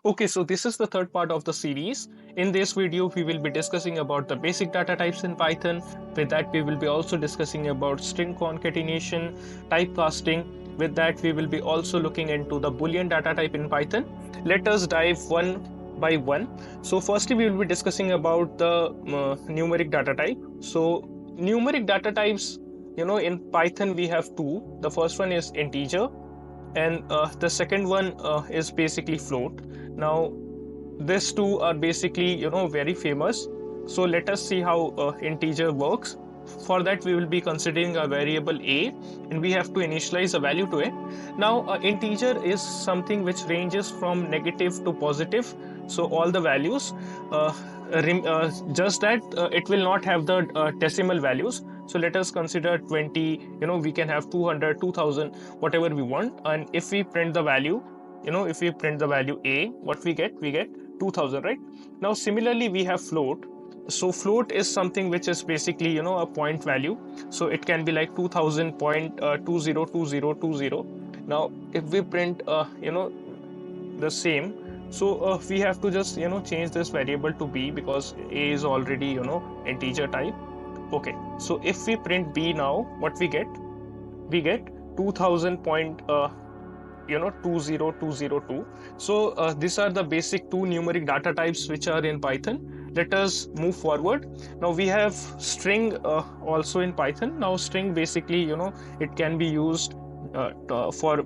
Okay, so this is the third part of the series. In this video, we will be discussing about the basic data types in Python. With that, we will be also discussing about string concatenation, typecasting. With that, we will be also looking into the Boolean data type in Python. Let us dive one by one. So firstly, we will be discussing about the numeric data type. So numeric data types, in Python, we have two. The first one is integer, and the second one is basically float. Now these two are basically very famous, so let us see how integer works. For that, we will be considering a variable a, and we have to initialize a value to it. Now integer is something which ranges from negative to positive, so all the values, uh, just that it will not have the decimal values. So let us consider 20, we can have 200, 2000, whatever we want. And if we print the value, if we print the value a, what we get 2000, right? Now similarly, we have float. So float is something which is basically a point value, so it can be like 2000.202020. Now if we print the same, so we have to just change this variable to b, because a is already integer type. Okay, so if we print b now, what we get 2000 point 20202. So these are the basic two numeric data types which are in Python. Let us move forward. Now we have string also in Python. Now string basically it can be used for for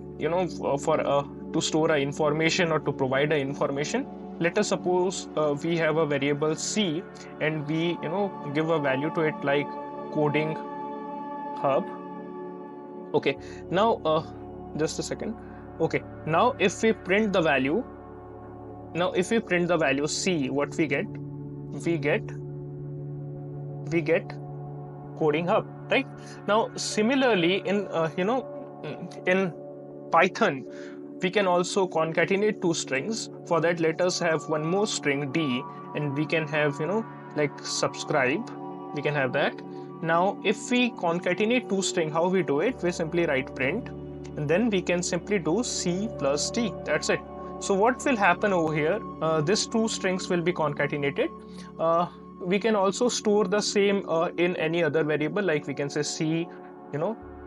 to store a information or to provide a information. Let us suppose we have a variable c, and we give a value to it like coding hub. Okay, now just a second. Okay, now if we print the value, c, what we get we get coding hub, right? Now similarly, in in Python, we can also concatenate two strings. For that, let us have one more string d, and we can have like subscribe, we can have that. Now if we concatenate two string, how we do it? We simply write print, and then we can simply do c plus d. That's it. So what will happen over here? These two strings will be concatenated. We can also store the same in any other variable, like we can say c,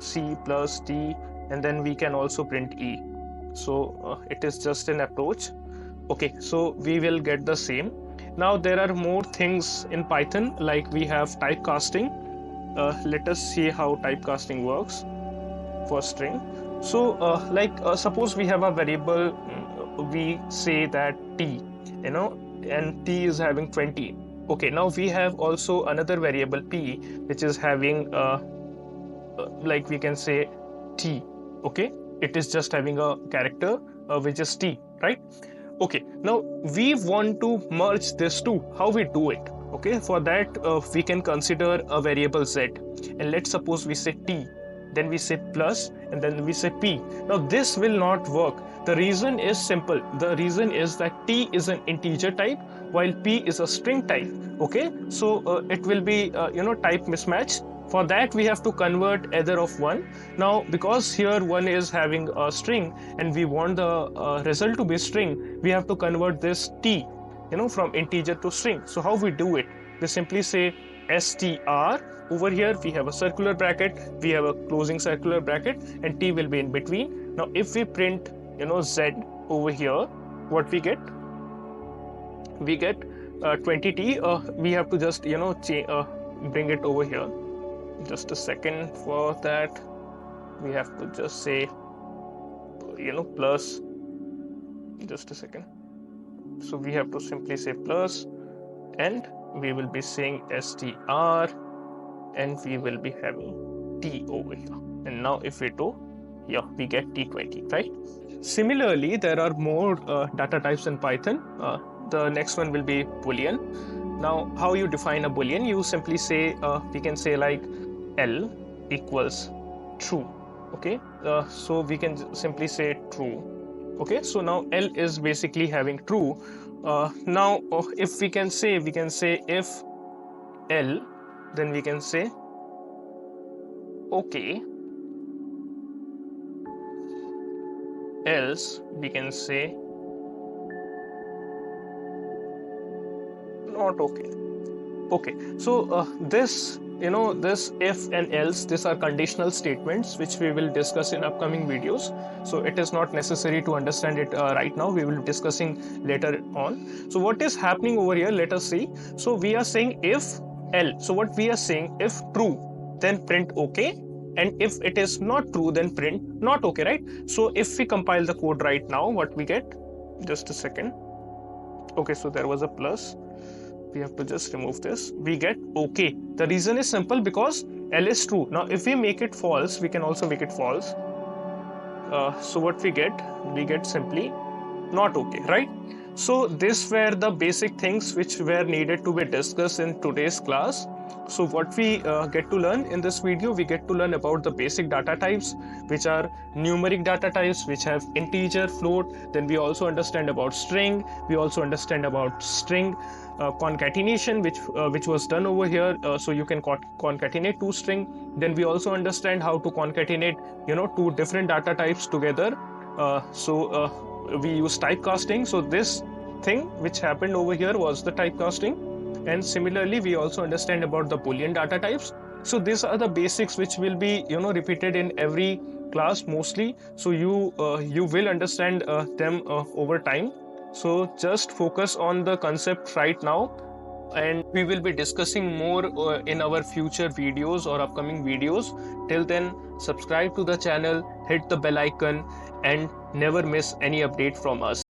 c plus d, and then we can also print e. So it is just an approach. Okay, so we will get the same. Now there are more things in Python, like we have typecasting. Let us see how typecasting works for string. So suppose we have a variable, we say that t, and t is having 20. Okay, now we have also another variable p, which is having like we can say t. Okay, it is just having a character which is t, right? Okay, now we want to merge this two. How we do it? Okay, for that we can consider a variable z, and let's suppose we say t, then we say plus, and then we say p. Now this will not work. The reason is simple. The reason is that t is an integer type while p is a string type. Okay, so it will be type mismatch. For that, we have to convert either of one. Now because here one is having a string and we want the result to be string, we have to convert this t from integer to string. So how we do it? We simply say str. Over here we have a circular bracket, we have a closing circular bracket, and t will be in between. Now if we print z over here, what we get 20t. We have to just bring it over here. Just a second. For that, we have to just say plus. Just a second. So we have to simply say plus, and we will be saying str, and we will be having t over here. And now if we do, yeah, we get t20, right? Similarly, there are more data types in Python. The next one will be Boolean. Now how you define a Boolean? You simply say we can say like L equals true. Okay, so we can simply say true. Okay, so now L is basically having true. Now if we can say if L, then we can say okay, else we can say not okay. Okay, so this, this if and else, these are conditional statements which we will discuss in upcoming videos. So it is not necessary to understand it right now. We will be discussing later on. So what is happening over here? Let us see. So we are saying if L. So what we are saying, if true, then print okay, and if it is not true, then print not okay, right? So if we compile the code right now, what we get? Just a second. Okay, so there was a plus. We have to just remove this. We get okay. The reason is simple, because L is true. Now if we make it false, we can also make it false. So what we get simply not okay, right? So these were the basic things which were needed to be discussed in today's class. So what we get to learn in this video, we get to learn about the basic data types, which are numeric data types, which have integer, float. Then we also understand about string. We also understand about string concatenation, which was done over here. So you can concatenate two string. Then we also understand how to concatenate two different data types together. We use typecasting. So this thing which happened over here was the typecasting. And similarly, we also understand about the Boolean data types. So these are the basics which will be repeated in every class mostly. So you will understand them over time. So just focus on the concept right now, and we will be discussing more in our future videos or upcoming videos. Till then, subscribe to the channel, hit the bell icon, and never miss any update from us.